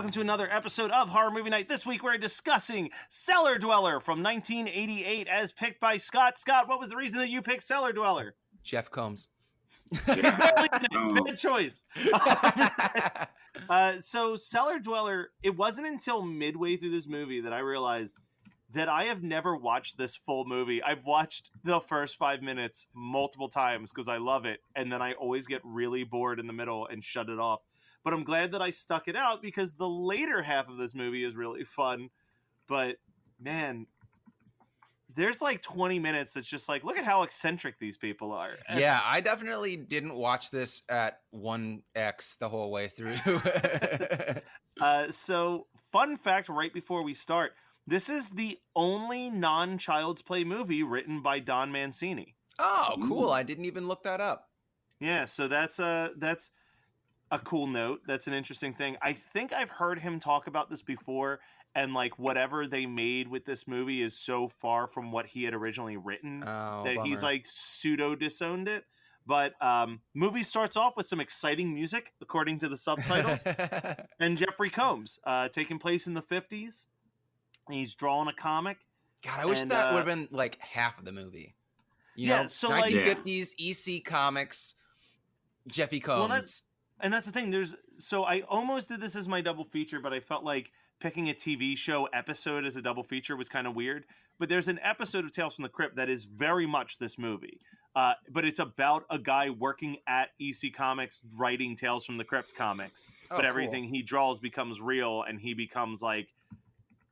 welcome to another episode of Horror Movie Night. This week we're discussing Cellar Dweller from 1988 as picked by Scott. Scott, what was the reason that you picked Cellar Dweller? Jeff Combs. Good choice. So Cellar Dweller, it wasn't until midway through this movie that I realized that I have never watched this full movie. I've watched the first 5 minutes multiple times because I love it, and then I always get really bored in the middle and shut it off. But I'm glad that I stuck it out because the later half of this movie is really fun. But man, there's like 20 minutes that's just like, look at how eccentric these people are. And yeah, I definitely didn't watch this at 1x the whole way through. So, fun fact right before we start, this is the only non-Child's Play movie written by Don Mancini. Oh, cool. I didn't even look that up. Yeah, so that's a cool note. That's an interesting thing. I think I've heard him talk about this before, and like whatever they made with this movie is so far from what he had originally written that bummer. he's like pseudo disowned it. But movie starts off with some exciting music, according to the subtitles, and Jeffrey Combs, taking place in the 50s. He's drawing a comic. God, I wish that would have been like half of the movie. You know, so 1950s EC Comics, Jeffy Combs. And that's the thing. So I almost did this as my double feature, but I felt like picking a TV show episode as a double feature was kind of weird. But there's an episode of Tales from the Crypt that is very much this movie. But it's about a guy working at EC Comics writing Tales from the Crypt comics. But everything he draws becomes real, and he becomes like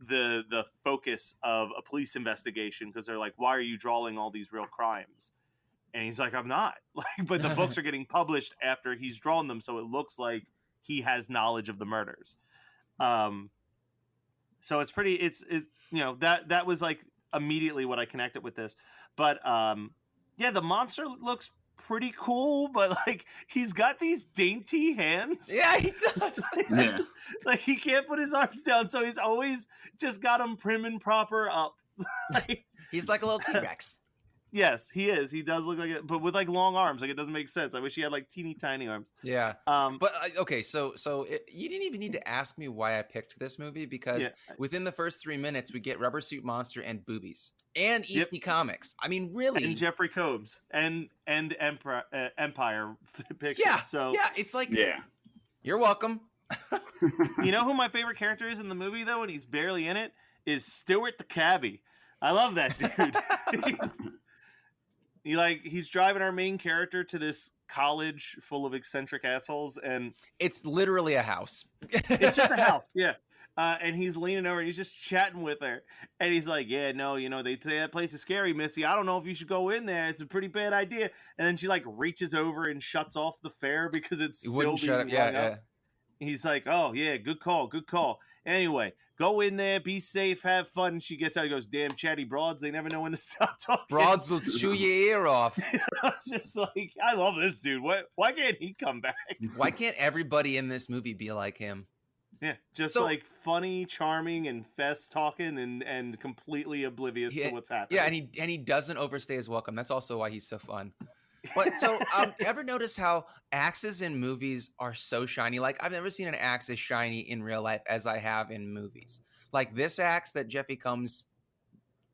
the focus of a police investigation because they're like, why are you drawing all these real crimes? And he's like, I'm not. But the books are getting published after he's drawn them, so it looks like he has knowledge of the murders. So it's pretty. That was like immediately what I connected with this. But yeah, the monster looks pretty cool, but like he's got these dainty hands. Yeah, he does. Yeah. Like he can't put his arms down, so he's always just got them prim and proper up. He's like a little T-Rex. Yes, he is. He does look like it, but with like long arms. Like it doesn't make sense. I wish he had like teeny tiny arms. Yeah. But okay, so you didn't even need to ask me why I picked this movie because within the first 3 minutes we get Rubber Suit Monster and boobies and EC Comics. I mean, really. And Jeffrey Combs and Empire pictures. Yeah. So yeah, it's like you're welcome. You know who my favorite character is in the movie though, and he's barely in it, is Stuart the Cabbie. I love that dude. He's driving our main character to this college full of eccentric assholes, and it's literally a house. It's just a house, yeah. And he's leaning over and he's just chatting with her, and he's like, "Yeah, no, they say that place is scary, Missy. I don't know if you should go in there. It's a pretty bad idea." And then she like reaches over and shuts off the fare because it's still being rung up. He's like, "Oh yeah, good call. Anyway, go in there, be safe, have fun." And she gets out and goes, "Damn chatty broads, they never know when to stop talking. Broads will chew your ear off." I was just like, I love this dude. Why can't he come back? Why can't everybody in this movie be like him? Yeah, just like funny, charming, and fast talking, and completely oblivious to what's happening. Yeah, and he doesn't overstay his welcome. That's also why he's so fun. But so, ever notice how axes in movies are so shiny? Like, I've never seen an axe as shiny in real life as I have in movies. Like, this axe that Jeffy Combs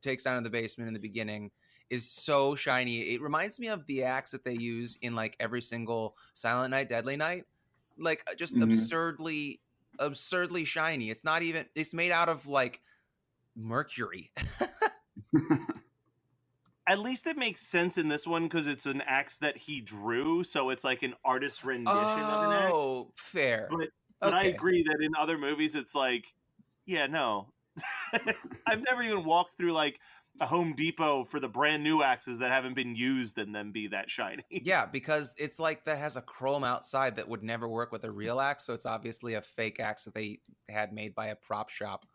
takes down in the basement in the beginning is so shiny. It reminds me of the axe that they use in, like, every single Silent Night, Deadly Night. Like, just absurdly shiny. It's not even... It's made out of, like, mercury. At least it makes sense in this one because it's an axe that he drew, so it's like an artist's rendition of an axe. Oh, fair. But I agree that in other movies, it's like, yeah, no. I've never even walked through like a Home Depot for the brand new axes that haven't been used and then be that shiny. Yeah, because it's like that has a chrome outside that would never work with a real axe, so it's obviously a fake axe that they had made by a prop shop.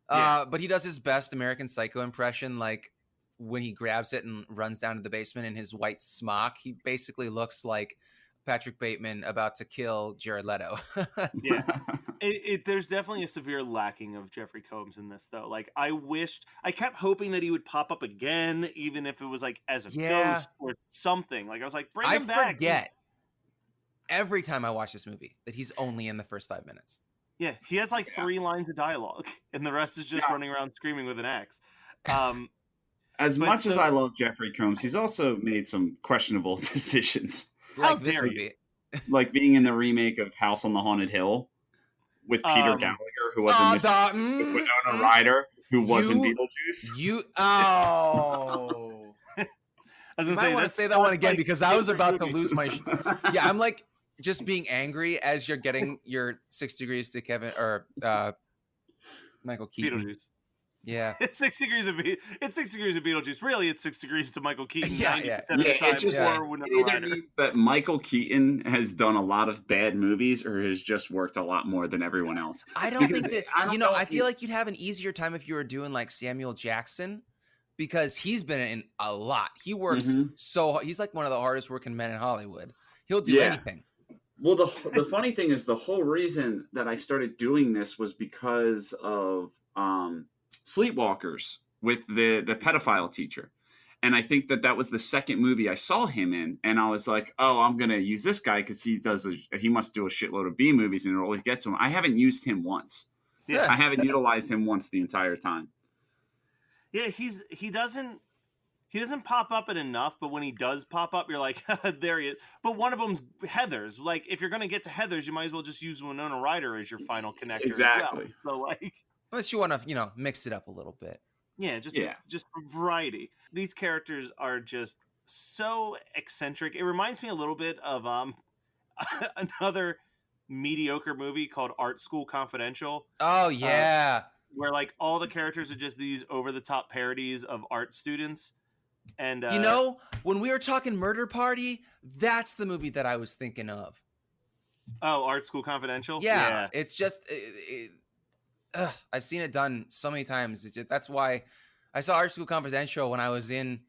But he does his best American Psycho impression, like when he grabs it and runs down to the basement in his white smock. He basically looks like Patrick Bateman about to kill Jared Leto. Yeah. There's definitely a severe lacking of Jeffrey Combs in this, though. Like, I kept hoping that he would pop up again, even if it was like as a ghost or something. Like, I was like, bring him back. I forget every time I watch this movie that he's only in the first 5 minutes. Yeah, he has like Yeah. 3 lines of dialogue, and the rest is just Now, running around screaming with an axe. Um, as but much as so I love Jeffrey Combs, he's also made some questionable decisions, how Like this dare you? movie. like being in the remake of House on the Haunted Hill with Peter Um, Gallagher, who was in Oh, Mr. with Winona Ryder, who was in you, Beetlejuice. oh. I was You gonna might say want to that's say that one that's again my because I was favorite about to movie. lose my. Yeah, I'm like just being angry as you're getting your 6 degrees to Kevin or Michael Keaton. Beetlejuice. Yeah. It's 6 degrees of it's 6 degrees of Beetlejuice. Really, it's 6 degrees to Michael Keaton. Yeah, 90% yeah. of the Yeah, time it just Yeah. before Winona it either Ryder. means that Michael Keaton has done a lot of bad movies or has just worked a lot more than everyone else. I don't Because think that, I don't know I if feel like you'd have an easier time if you were doing like Samuel Jackson because he's been in a lot. He works Mhm. so hard. He's like one of the hardest working men in Hollywood. He'll do Yeah. anything. Well, the funny thing is the whole reason that I started doing this was because of Sleepwalkers with the pedophile teacher. And I think that was the second movie I saw him in, and I was like, "Oh, I'm gonna use this guy because he must do a shitload of B movies, and it'll always get to him." I haven't used him once. Yeah. I haven't utilized him once the entire time. Yeah, he doesn't pop up in enough, but when he does pop up, you're like, there he is. But one of them's Heathers. Like, if you're gonna get to Heathers, you might as well just use Winona Ryder as your final connector Exactly. as well. So like, Unless you want to, mix it up a little bit. yeah, just for variety. These characters are just so eccentric. It reminds me a little bit of another mediocre movie called Art School Confidential. Oh yeah. Where like all the characters are just these over the top parodies of art students. And when we were talking Murder Party, that's the movie that I was thinking of. Oh, Art School Confidential? Yeah. It's just I've seen it done so many times. That's why I saw Art School Confidential when I was in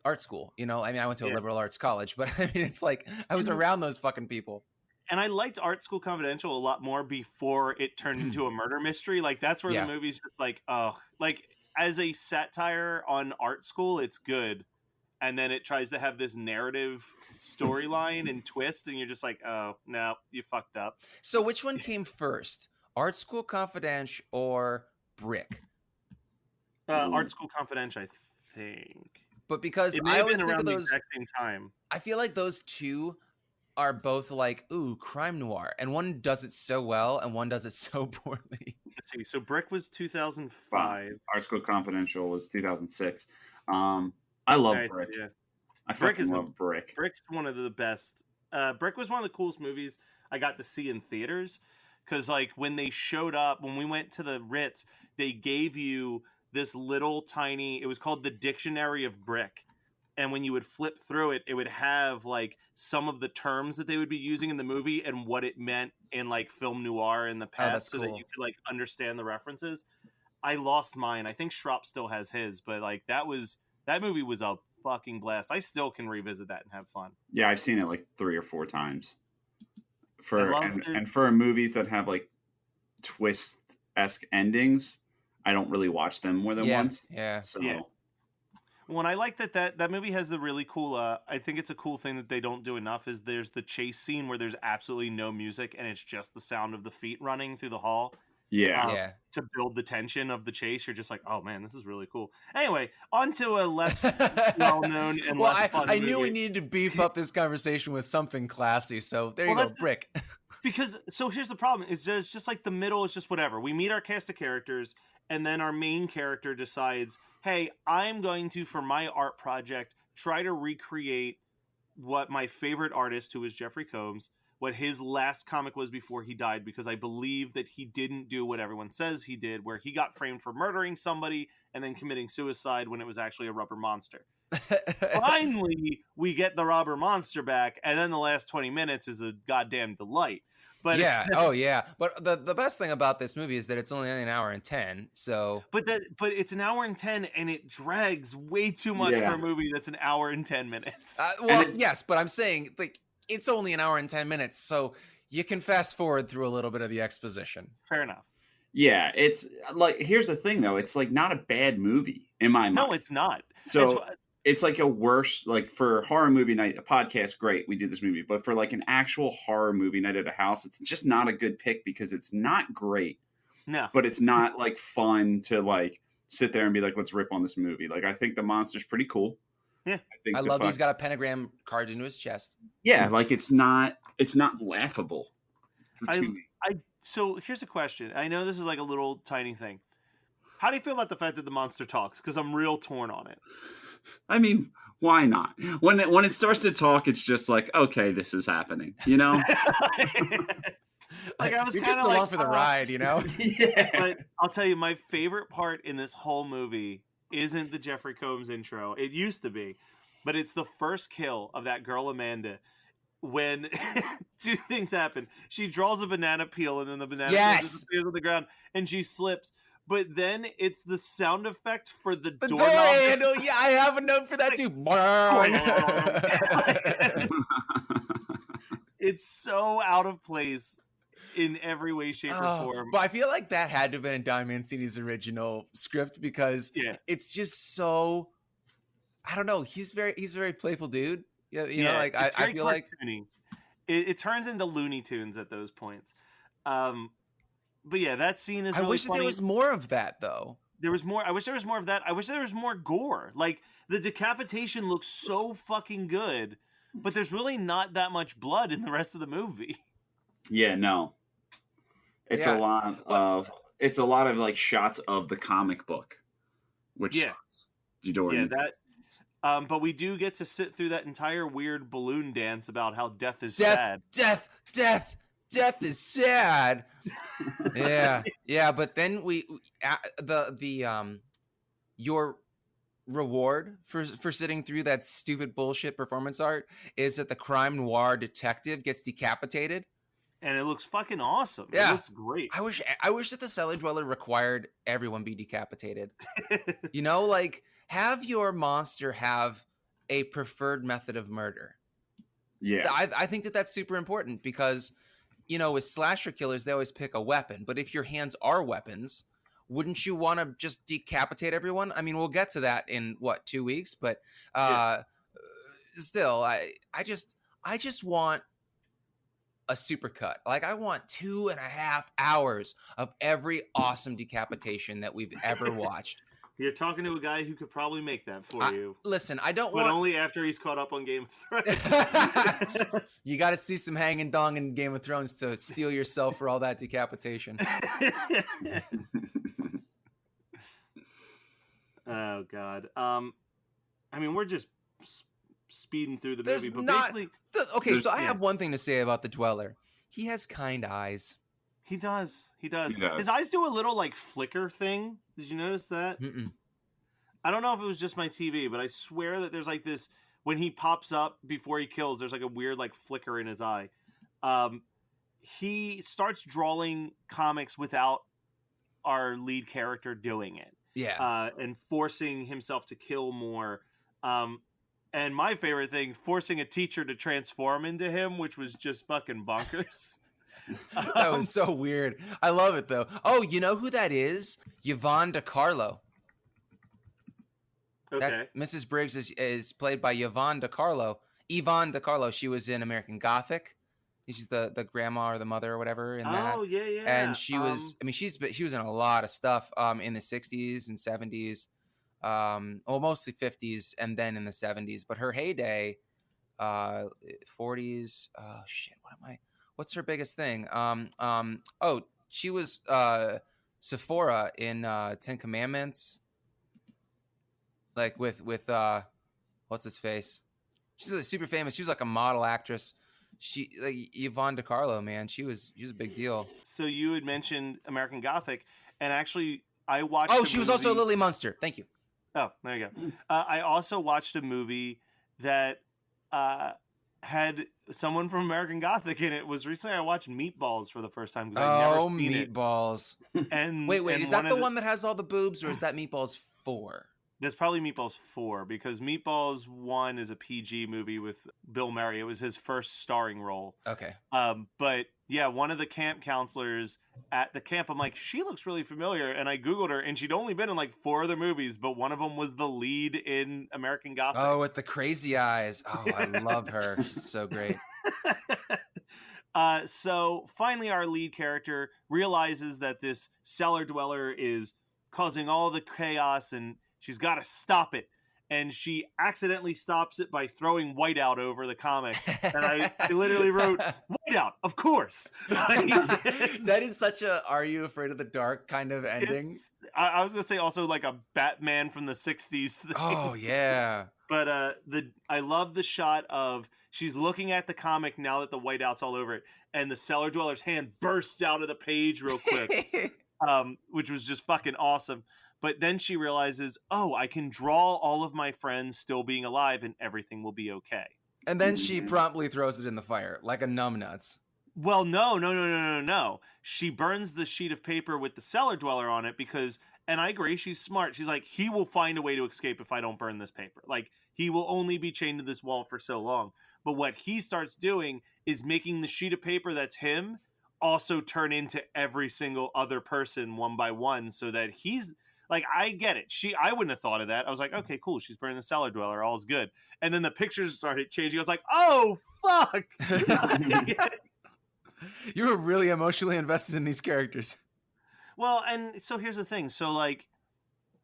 art school. I went to a liberal arts college, but it's like I was around those fucking people. And I liked Art School Confidential a lot more before it turned into a murder mystery. Like that's where the movie's just like, oh, like as a satire on art school, it's good. And then it tries to have this narrative storyline and twist, and you're just like, oh no, you fucked up. So which one came first? Art School Confidential or Brick? Art School Confidential, I think. But because it may I have always been think around of the those, exact same time. I feel like those two are both like, ooh, crime noir. And one does it so well and one does it so poorly. Let's see. So Brick was 2005. Art School Confidential was 2006. I love Brick. Yeah. I fucking love Brick. Brick's one of the best. Brick was one of the coolest movies I got to see in theaters. Because like when they showed up, when we went to the Ritz, they gave you this little tiny, it was called the Dictionary of Brick. And when you would flip through it, it would have like some of the terms that they would be using in the movie and what it meant in like film noir in the past, so that you could like understand the references. I lost mine. I think Schropp still has his, but like that movie was a fucking blast. I still can revisit that and have fun. Yeah, I've seen it like 3 or 4 times. For movies that have like twist-esque endings, I don't really watch them more than once. Yeah. So. Yeah. Well, and I like that movie has the really cool, I think it's a cool thing that they don't do enough is there's the chase scene where there's absolutely no music and it's just the sound of the feet running through the hall. Yeah. To build the tension of the chase, you're just like, oh man, this is really cool. Anyway, on to a less well-known and less fun I knew movie. we needed to beef up this conversation with something classy, so there you go, Brick. Because, so here's the problem, is just like the middle is just whatever. We meet our cast of characters, and then our main character decides, hey, I'm going to, for my art project, try to recreate what my favorite artist, who is Jeffrey Combs, what his last comic was before he died, because I believe that he didn't do what everyone says he did, where he got framed for murdering somebody and then committing suicide when it was actually a rubber monster. Finally, we get the rubber monster back, and then the last 20 minutes is a goddamn delight. But yeah, oh yeah. But the best thing about this movie is that it's only an hour and 10. So, but it's an hour and 10, and it drags way too much for a movie that's an hour and 10 minutes. Yes, but I'm saying like it's only an hour and 10 minutes, so you can fast forward through a little bit of the exposition. Fair enough. Yeah, it's like, here's the thing though, it's like not a bad movie in my mind. No, it's not. So it's like a worse, like for horror movie night, a podcast, great, we do this movie. But for like an actual horror movie night at a house, it's just not a good pick because it's not great, No. but it's not like fun to like sit there and be like, let's rip on this movie. Like I think the monster's pretty cool. Yeah. I think I love he's got a pentagram carved into his chest. Yeah, like it's not laughable. So here's a question. I know this is like a little tiny thing. How do you feel about the fact that the monster talks? Because I'm real torn on it. I mean, why not? When it starts to talk, it's just like, okay, this is happening, you know? Like I was You're kind just of along like, for the ride, you know? Yeah. But I'll tell you, my favorite part in this whole movie isn't the Jeffrey Combs intro. It used to be, but it's the first kill of that girl Amanda. When two things happen, she draws a banana peel, and then the banana peel disappears on the ground, and she slips. But then it's the sound effect for the door doorknob. handle. Yeah, I have a note for that too. It's so out of place in every way, shape, or form. But I feel like that had to have been in Don Mancini's original script because it's just so. I don't know. He's a very playful dude. Yeah, you know, like I feel like it turns into Looney Tunes at those points. But yeah, that scene is. I really wish funny. There was more of that though. There was more. I wish there was more of that. I wish there was more gore. Like the decapitation looks so fucking good, but there's really not that much blood in the rest of the movie. Yeah, no. It's a lot of like shots of the comic book, which sucks. But we do get to sit through that entire weird balloon dance about how death is sad. Death is sad. Yeah. But then your reward for sitting through that stupid bullshit performance art is that the crime noir detective gets decapitated, and it looks fucking awesome. Yeah, it looks great. I wish that the Cellar Dweller required everyone be decapitated. You know, like have your monster have a preferred method of murder. Yeah, I think that's super important because, you know, with slasher killers, they always pick a weapon. But if your hands are weapons, wouldn't you want to just decapitate everyone? I mean, we'll get to that in 2 weeks, but still, I just want a supercut. Like I want 2.5 hours of every awesome decapitation that we've ever watched. You're talking to a guy who could probably make that for you. Listen, I don't but want... only after he's caught up on Game of Thrones. You got to see some hanging dong in Game of Thrones to steel yourself for all that decapitation. Oh God. I mean, we're just speeding through the movie, but basically, I have one thing to say about the Dweller. He has kind eyes. He does. His eyes do a little like flicker thing. Did you notice that? Mm-mm. I don't know if it was just my TV, but I swear that there's like this when he pops up before he kills. There's like a weird like flicker in his eye. He starts drawing comics without our lead character doing it. Yeah. And forcing himself to kill more. And my favorite thing, forcing a teacher to transform into him, which was just fucking bonkers. That was so weird. I love it though. Oh, you know who that is? Yvonne DiCarlo. Okay. Mrs. Briggs is played by Yvonne DiCarlo. Yvonne DiCarlo. She was in American Gothic. She's the grandma or the mother or whatever in that. Oh yeah. And she was. I mean, she was in a lot of stuff. In the 60s and 70s. Mostly 50s and then in the 70s. But her heyday, 40s. Oh shit! What's her biggest thing? She was Sephora in Ten Commandments. Like with what's his face? She's like super famous. She was like a model actress. She like Yvonne DiCarlo, man. She was a big deal. So you had mentioned American Gothic, and actually I watched. Oh, she was also Lily Munster. Thank you. Oh, there you go. I also watched a movie that had someone from American Gothic in it. Was recently I watched Meatballs for the first time because I'd never seen Meatballs. And wait, and is that the one that has all the boobs, or is that Meatballs 4? There's probably Meatballs 4 because Meatballs 1 is a PG movie with Bill Murray. It was his first starring role. Okay. But Yeah, one of the camp counselors at the camp. I'm like, she looks really familiar, and I googled her, and she'd only been in like 4 other movies, but one of them was the lead in American Gothic. Oh, with the crazy eyes. Oh, I love her. She's so great. So finally, our lead character realizes that this cellar dweller is causing all the chaos, and she's got to stop it. And she accidentally stops it by throwing whiteout over the comic. And I literally wrote, whiteout, of course. That is such a "Are you afraid of the dark" kind of ending. I was going to say also like a Batman from the 60s thing. Oh, yeah. But I love the shot of she's looking at the comic now that the whiteout's all over it, and the cellar dweller's hand bursts out of the page real quick, which was just fucking awesome. But then she realizes, oh, I can draw all of my friends still being alive, and everything will be okay. And then she promptly throws it in the fire like a numbnuts. Well, no. She burns the sheet of paper with the cellar dweller on it because, and I agree, she's smart. She's like, he will find a way to escape if I don't burn this paper. Like, he will only be chained to this wall for so long. But what he starts doing is making the sheet of paper that's him also turn into every single other person one by one, so that he's like, I get it. I wouldn't have thought of that. I was like, okay, cool. She's burning the cellar dweller. All's good. And then the pictures started changing. I was like, oh, fuck. You were really emotionally invested in these characters. Well, and so here's the thing. So, like,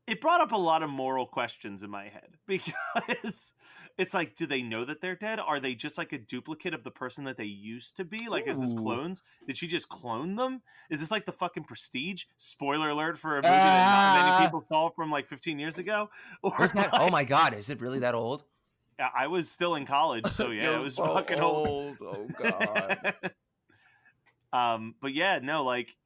it brought up a lot of moral questions in my head because it's like, do they know that they're dead? Are they just like a duplicate of the person that they used to be? Like, is this clones? Did she just clone them? Is this like the fucking Prestige? Spoiler alert for a movie that not many people saw from like 15 years ago. Or that, oh my God, is it really that old? Yeah, I was still in college, so yeah, it was so fucking old. Oh God. But yeah, no, like,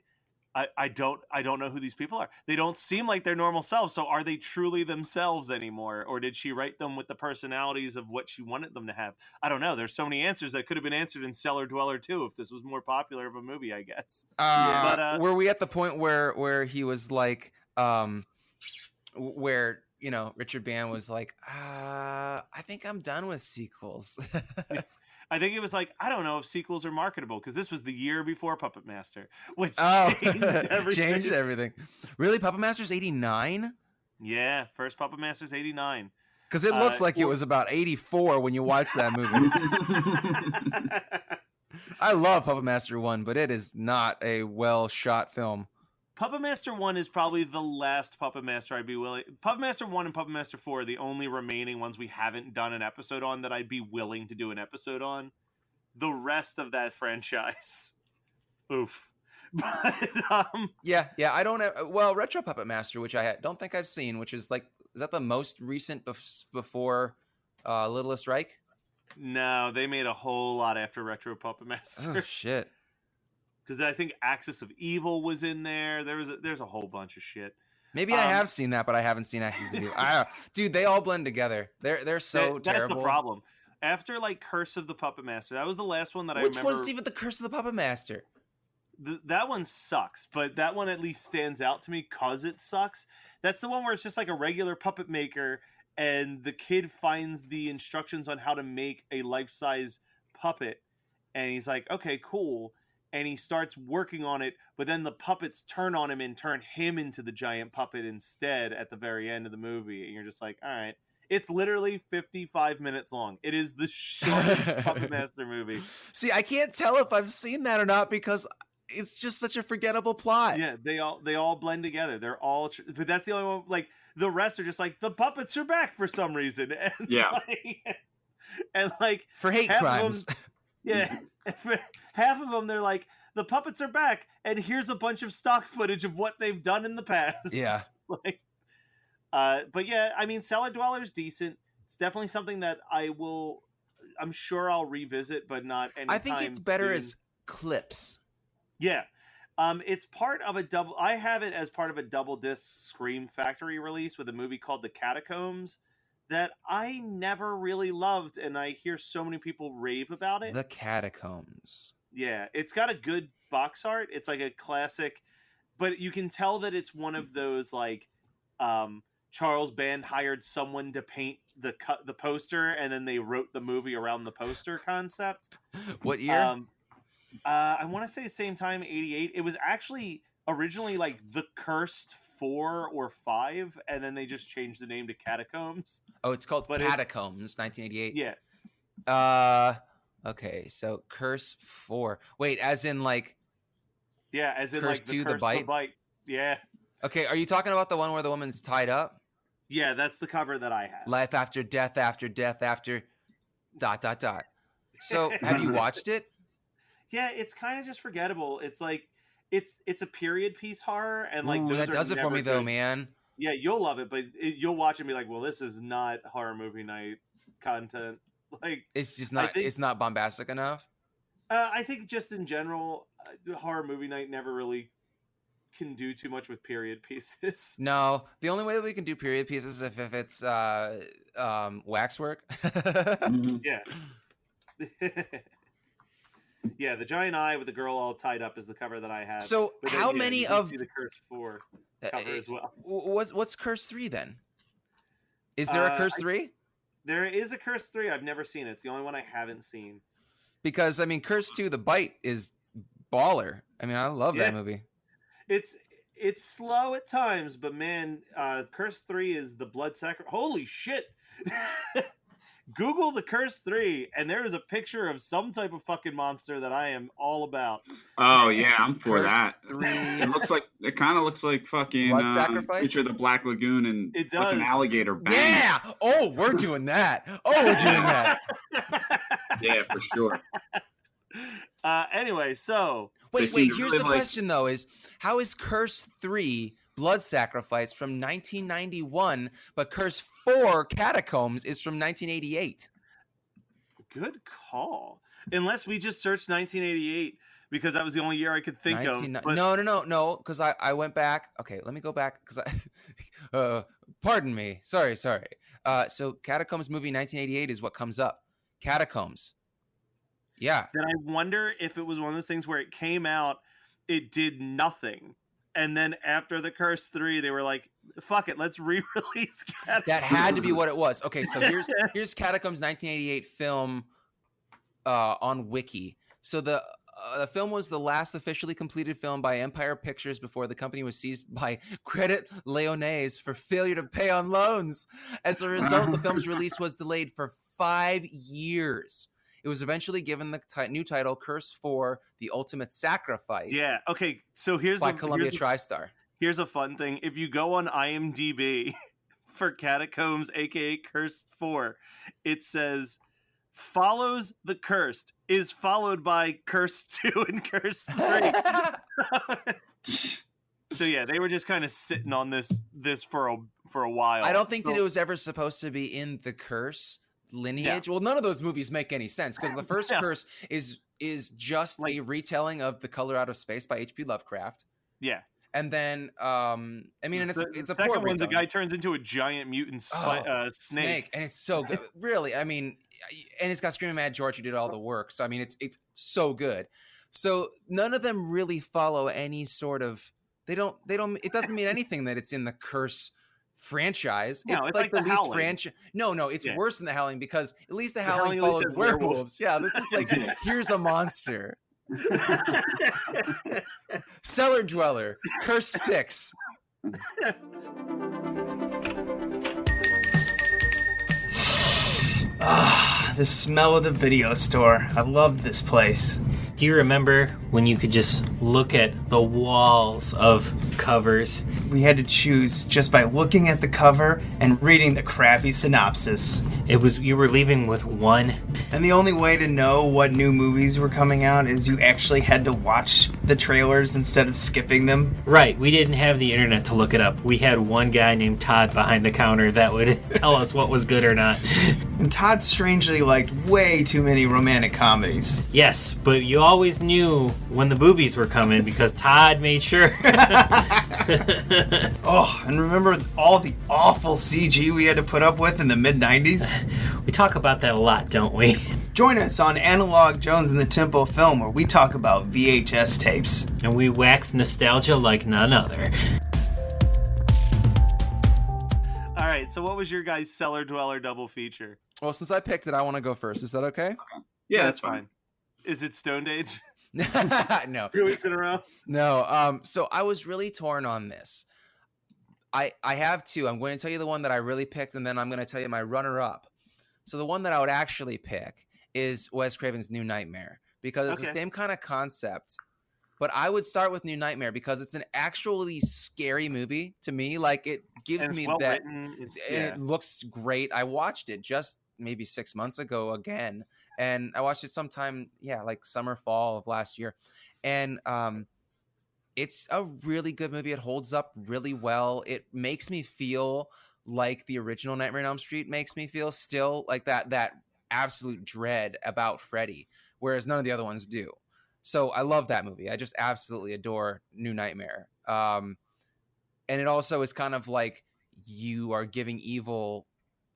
I don't know who these people are. They don't seem like their normal selves. So are they truly themselves anymore? Or did she write them with the personalities of what she wanted them to have? I don't know. There's so many answers that could have been answered in Cellar Dweller too, if this was more popular of a movie, I guess. But were we at the point where he was like, where, you know, Richard Band was like, I think I'm done with sequels. I think it was like, I don't know if sequels are marketable, because this was the year before Puppet Master, which changed everything. Really? Puppet Master's 89? Yeah, first Puppet Master's 89. Because it looks like it was about 84 when you watch that movie. I love Puppet Master 1, but it is not a well-shot film. Puppet Master 1 is probably the last Puppet Master I'd be willing... Puppet Master 1 and Puppet Master 4 are the only remaining ones we haven't done an episode on that I'd be willing to do an episode on. The rest of that franchise... Oof. But, Yeah, I don't have... Well, Retro Puppet Master, which I don't think I've seen, which is like... Is that the most recent before Littlest Reich? No, they made a whole lot after Retro Puppet Master. Oh, shit. Because I think Axis of Evil was in there. There's a whole bunch of shit. Maybe I have seen that, but I haven't seen Axis of Evil. Dude, they all blend together. They're so terrible. That's the problem. After like Curse of the Puppet Master, that was the last one that I remember. Which one's even the Curse of the Puppet Master? That one sucks, but that one at least stands out to me because it sucks. That's the one where it's just like a regular puppet maker, and the kid finds the instructions on how to make a life-size puppet, and he's like, okay, cool. And he starts working on it, but then the puppets turn on him and turn him into the giant puppet instead at the very end of the movie. And you're just like, all right. It's literally 55 minutes long. It is the shortest Puppet Master movie. See, I can't tell if I've seen that or not because it's just such a forgettable plot. Yeah, they all blend together. They're all, but that's the only one. Like the rest are just like the puppets are back for some reason. And yeah, like for hate crimes. Yeah, half of them they're like the puppets are back, and here's a bunch of stock footage of what they've done in the past. Yeah, like, but yeah, I mean, Cellar Dweller's decent. It's definitely something that I'm sure I'll revisit, but not anytime I think it's better soon. as clips. Yeah. It's part of I have it as part of a double disc Scream Factory release with a movie called The Catacombs that I never really loved, and I hear so many people rave about it. The Catacombs. Yeah, it's got a good box art. It's like a classic, but you can tell that it's one of those like Charles Band hired someone to paint the poster, and then they wrote the movie around the poster concept. What year? I want to say same time, 88. It was actually originally like The Cursed 4 or 5, and then they just changed the name to Catacombs. Oh, it's called But Catacombs, 1988. Yeah. Okay, so Curse 4. Wait, as in like Yeah, as in Curse like the 2, Curse, the Bite. Yeah. Okay, are you talking about the one where the woman's tied up? Yeah, that's the cover that I have. Life after death after death after ... So, have you watched it? Yeah, it's kind of just forgettable. It's like it's a period piece horror, and like Ooh, those that are does it for me never though, good. man. Yeah, you'll love it, but you'll watch and be like, "Well, this is not horror movie night content." Like, It's just I not. think, It's not bombastic enough. I think just in general, horror movie night never really can do too much with period pieces. No, the only way that we can do period pieces is if it's waxwork. Mhm. Yeah. Yeah, the giant eye with the girl all tied up is the cover that I have. So, But then, how yeah, many you can of see the Curse 4 cover as well? what's Curse 3 then? Is there a Curse 3? There is a Curse 3. I've never seen it. It's the only one I haven't seen. Because I mean, Curse 2, The Bite is baller. I mean, I love Yeah. that movie. It's slow at times, but man, Curse 3 is the blood sacrifice. Holy shit! Google the Curse 3, and there is a picture of some type of fucking monster that I am all about. Oh yeah, I'm for Curse that. 3. It kind of looks like fucking Blood sacrifice? Creature of the Black Lagoon and It fucking does. alligator bang. Yeah. Oh, we're doing that. Oh, we're doing that. Yeah, for sure. Anyway, so Wait. seem to Here's really the like- question though: is how is Curse 3 Blood Sacrifice from 1991, but Curse 4 Catacombs is from 1988? good call. Unless we just searched 1988 because that was the only year I could think of. But No, because I went back. Okay, let me go back because pardon me. Sorry. So Catacombs movie 1988 is what comes up. Catacombs. Yeah. then I wonder if it was one of those things where it came out, it did nothing, and then after the Curse 3, they were like, "Fuck it, let's re-release Catacombs." That had to be what it was. Okay, so here's Catacombs 1988 film on Wiki. So the film was the last officially completed film by Empire Pictures before the company was seized by Credit Lyonnais for failure to pay on loans. As a result, the film's release was delayed for 5 years. It was eventually given the new title, Curse 4: The Ultimate Sacrifice. Yeah. Okay. So by Columbia TriStar. Here's a fun thing. If you go on IMDb for Catacombs, aka Cursed 4, it says follows the Cursed is followed by Cursed 2 and Cursed 3. So yeah, they were just kind of sitting on this for a while. I don't think that it was ever supposed to be in the Curse lineage. Yeah. Well, none of those movies make any sense because the first Curse is just like a retelling of The Color Out of Space by H.P. Lovecraft. Yeah. And then, I mean, and it's a poor second one's a retelling. guy turns into a giant mutant snake, and it's so good. Really, I mean, and it's got Screaming Mad George who did all the work. So I mean, it's so good. So none of them really follow any sort of. They don't. It doesn't mean anything that it's in the Curse franchise. No, it's like the the least Howling. franchise. No, it's worse than the Howling because at least the Howling Howling at least follows has werewolves. Yeah, this is like here's a monster. Cellar Dweller, Curse 6. The smell of the video store. I love this place. Do you remember when you could just look at the walls of covers? We had to choose just by looking at the cover and reading the crappy synopsis. You were leaving with one. And the only way to know what new movies were coming out is you actually had to watch the trailers instead of skipping them. Right, we didn't have the internet to look it up. We had one guy named Todd behind the counter that would tell us what was good or not. And Todd strangely liked way too many romantic comedies. Yes, but you always knew when the boobies were coming because Todd made sure. Oh, and remember all the awful CG we had to put up with in the mid-90s? We talk about that a lot, don't we? Join us on Analog Jones and the Tempo Film, where we talk about VHS tapes. And we wax nostalgia like none other. All right, so what was your guys' Cellar Dweller double feature? Well, since I picked it, I want to go first. Is that okay? Yeah, that's fine. Is it Stone Age? No, 2 weeks in a row. no. So I was really torn on this. I have two. I'm going to tell you the one that I really picked, and then I'm going to tell you my runner-up. So the one that I would actually pick is Wes Craven's New Nightmare, because it's the Okay. same kind of concept. But I would start with New Nightmare because it's an actually scary movie to me. Like, it gives And it's me well that, written. and Yeah. it looks great. I watched it just maybe 6 months ago again, and I watched it sometime, like summer, fall of last year, and it's a really good movie. It holds up really well. It makes me feel like the original Nightmare on Elm Street makes me feel, still like that absolute dread about Freddy, whereas none of the other ones do. So I love that movie. I just absolutely adore New Nightmare. And it also is kind of like you are giving evil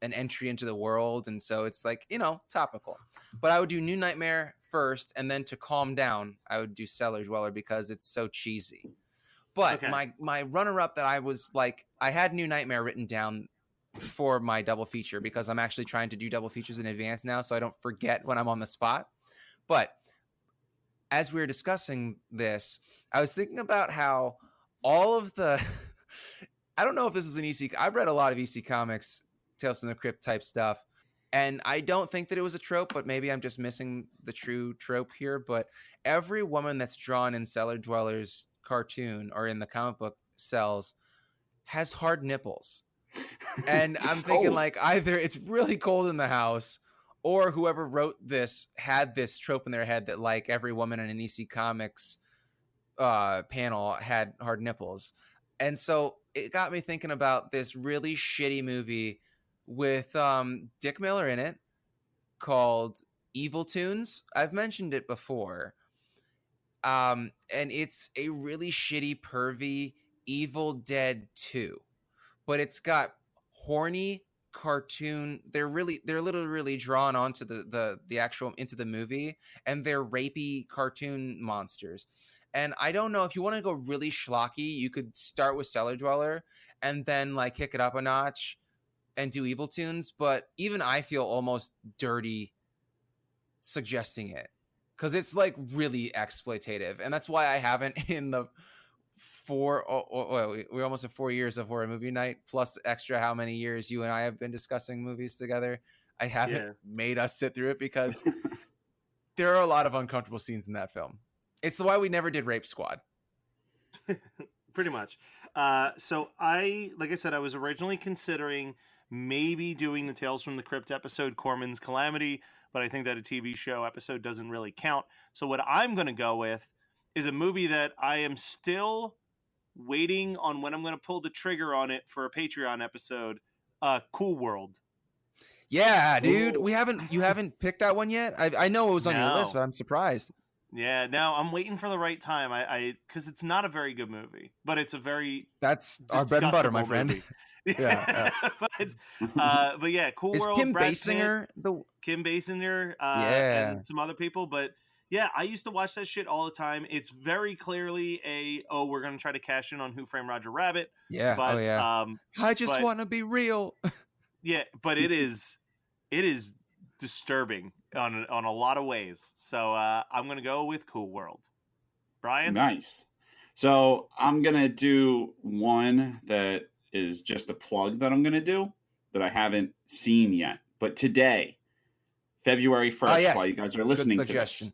an entry into the world, and so it's like, topical. But I would do New Nightmare first, and then to calm down, I would do Cellar Dweller because it's so cheesy. But Okay. my runner-up that I was like, I had New Nightmare written down for my double feature because I'm actually trying to do double features in advance now, so I don't forget when I'm on the spot. But as we were discussing this, I was thinking about how all of the I don't know if this is an EC. I've read a lot of EC Comics, Tales from the Crypt type stuff, and I don't think that it was a trope, but maybe I'm just missing the true trope here. But every woman that's drawn in Cellar Dweller's cartoon or in the comic book cells has hard nipples. And I'm thinking like either it's really cold in the house, or whoever wrote this had this trope in their head that like every woman in an EC Comics panel had hard nipples. And so it got me thinking about this really shitty movie with Dick Miller in it called Evil Tunes. I've mentioned it before. And it's a really shitty, pervy Evil Dead 2. But it's got horny cartoon. They're literally drawn onto the actual into the movie, and they're rapey cartoon monsters. And I don't know, if you want to go really schlocky, you could start with Cellar Dweller and then like kick it up a notch and do Evil Tunes. But even I feel almost dirty suggesting it because it's like really exploitative, and that's why I haven't in the we're almost at 4 years of horror movie night plus extra how many years you and I have been discussing movies together. I haven't made us sit through it because there are a lot of uncomfortable scenes in that film. It's why we never did Rape Squad. Pretty much. So like I said, I was originally considering maybe doing the Tales from the Crypt episode, Corman's Calamity, but I think that a TV show episode doesn't really count. So what I'm going to go with is a movie that I am still waiting on when I'm going to pull the trigger on it for a Patreon episode, Cool World. Yeah, dude. You haven't picked that one yet? I know it was on your list, but I'm surprised. Yeah, no, I'm waiting for the right time. I because it's not a very good movie, but it's a very our bread and butter, my friend. Movie. Yeah. But yeah, Cool Is World. Kim Brad Basinger Pitt, Kim Basinger, and some other people. But yeah, I used to watch that shit all the time. It's very clearly we're gonna try to cash in on Who Framed Roger Rabbit. Yeah. But, I just want to be real. Yeah, but it is disturbing on a lot of ways. So I'm gonna go with Cool World. Brian? Nice. So I'm gonna do one that is just a plug that I'm gonna do that I haven't seen yet. But today, February 1st, while you guys are listening to this,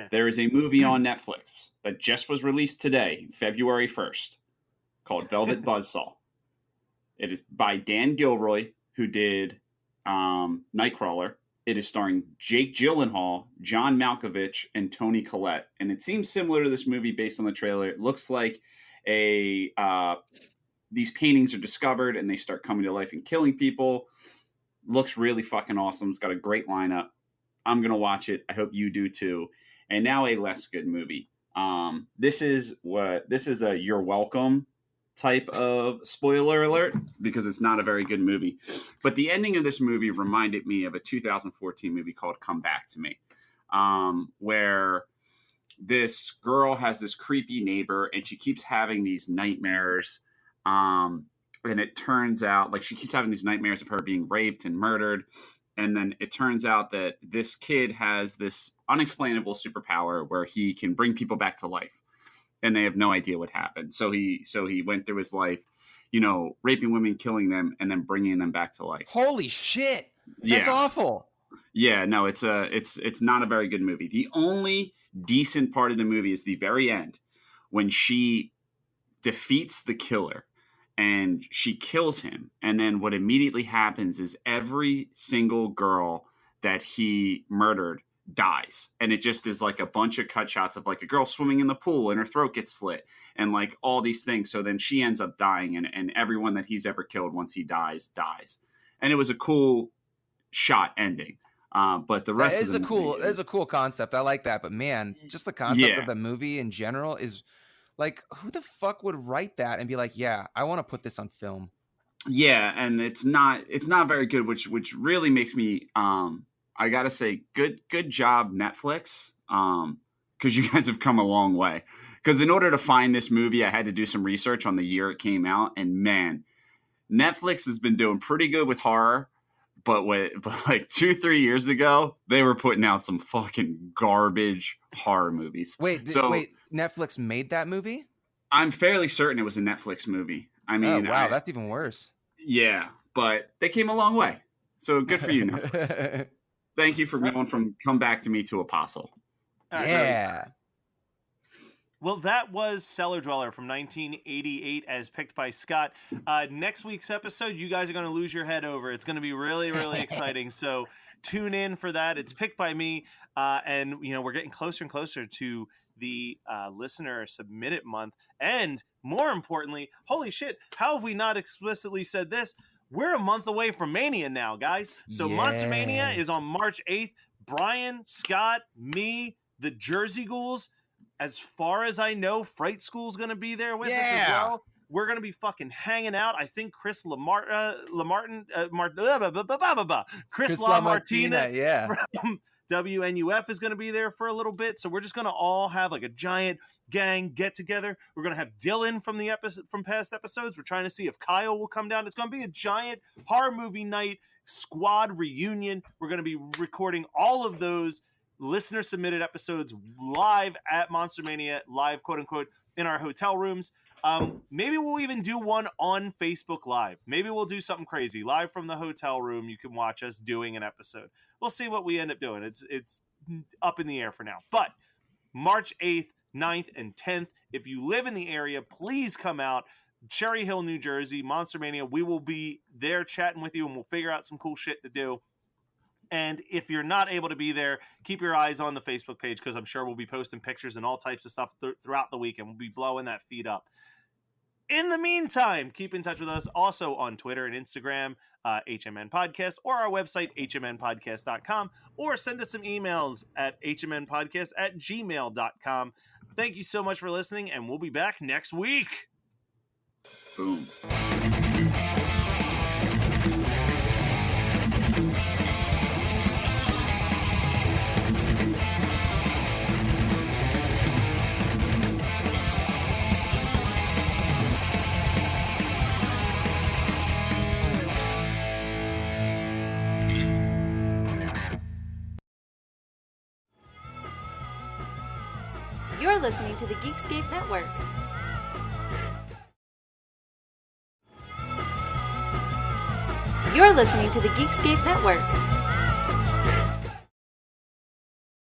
there is a movie on Netflix that just was released today, February 1st, called Velvet Buzzsaw. It is by Dan Gilroy, who did Nightcrawler. It is starring Jake Gyllenhaal, John Malkovich, and Toni Collette. And it seems similar to this movie based on the trailer. It looks like these paintings are discovered and they start coming to life and killing people. Looks really fucking awesome. It's got a great lineup. I'm going to watch it. I hope you do too. And now a less good movie. This is a You're Welcome type of spoiler alert because it's not a very good movie. But the ending of this movie reminded me of a 2014 movie called Come Back to Me, where this girl has this creepy neighbor and she keeps having these nightmares. And it turns out like she keeps having these nightmares of her being raped and murdered. And then it turns out that this kid has this unexplainable superpower where he can bring people back to life, and they have no idea what happened. So he went through his life, raping women, killing them, and then bringing them back to life. Holy shit. That's awful. Yeah, no, it's not a very good movie. The only decent part of the movie is the very end when she defeats the killer and she kills him. And then what immediately happens is every single girl that he murdered dies. And it just is like a bunch of cut shots of like a girl swimming in the pool and her throat gets slit and like all these things. So then she ends up dying, and everyone that he's ever killed once he dies. And it was a cool shot ending. But the rest of the movie is a cool concept. I like that. But man, just the concept of the movie in general is like, who the fuck would write that and be like, yeah, I want to put this on film? Yeah, and it's not very good, which really makes me I gotta say, good job, Netflix, because you guys have come a long way. Because in order to find this movie, I had to do some research on the year it came out, and man, Netflix has been doing pretty good with horror. But like 2-3 years ago, they were putting out some fucking garbage horror movies. Wait, Netflix made that movie? I'm fairly certain it was a Netflix movie. I mean, wow, that's even worse. Yeah, but they came a long way. So good for you, Netflix. Thank you for going from Come Back to Me to Apostle. Yeah. Well, that was Cellar Dweller from 1988 as picked by Scott. Next week's episode, you guys are going to lose your head over. It's going to be really, really exciting. So tune in for that. It's picked by me. And, we're getting closer and closer to the listener submitted month. And more importantly, holy shit, how have we not explicitly said this? We're a month away from Mania now, guys. So Monster Mania is on March 8th. Brian, Scott, me, the Jersey Ghouls. As far as I know, Fright School's going to be there with us as well. We're going to be fucking hanging out. I think Chris LaMartina from WNUF is going to be there for a little bit. So we're just going to all have like a giant gang get together. We're going to have Dylan from past episodes. We're trying to see if Kyle will come down. It's going to be a giant horror movie night squad reunion. We're going to be recording all of those listener submitted episodes live at Monster Mania, live quote unquote, in our hotel rooms. Maybe we'll even do one on Facebook Live. Maybe we'll do something crazy live from the hotel room. You can watch us doing an episode. We'll see what we end up doing. It's up in the air for now. But March 8th, 9th, and 10th, if you live in the area, please come out. Cherry Hill, New Jersey, Monster Mania. We will be there chatting with you, and we'll figure out some cool shit to do. And if you're not able to be there, keep your eyes on the Facebook page, because I'm sure we'll be posting pictures and all types of stuff throughout the weekend. We'll be blowing that feed up. In the meantime, keep in touch with us also on Twitter and Instagram, HMN Podcast, or our website, hmnpodcast.com, or send us some emails at hmnpodcast@gmail.com. Thank you so much for listening, and we'll be back next week. Boom. You're listening to the Geekscape Network. You're listening to the Geekscape Network.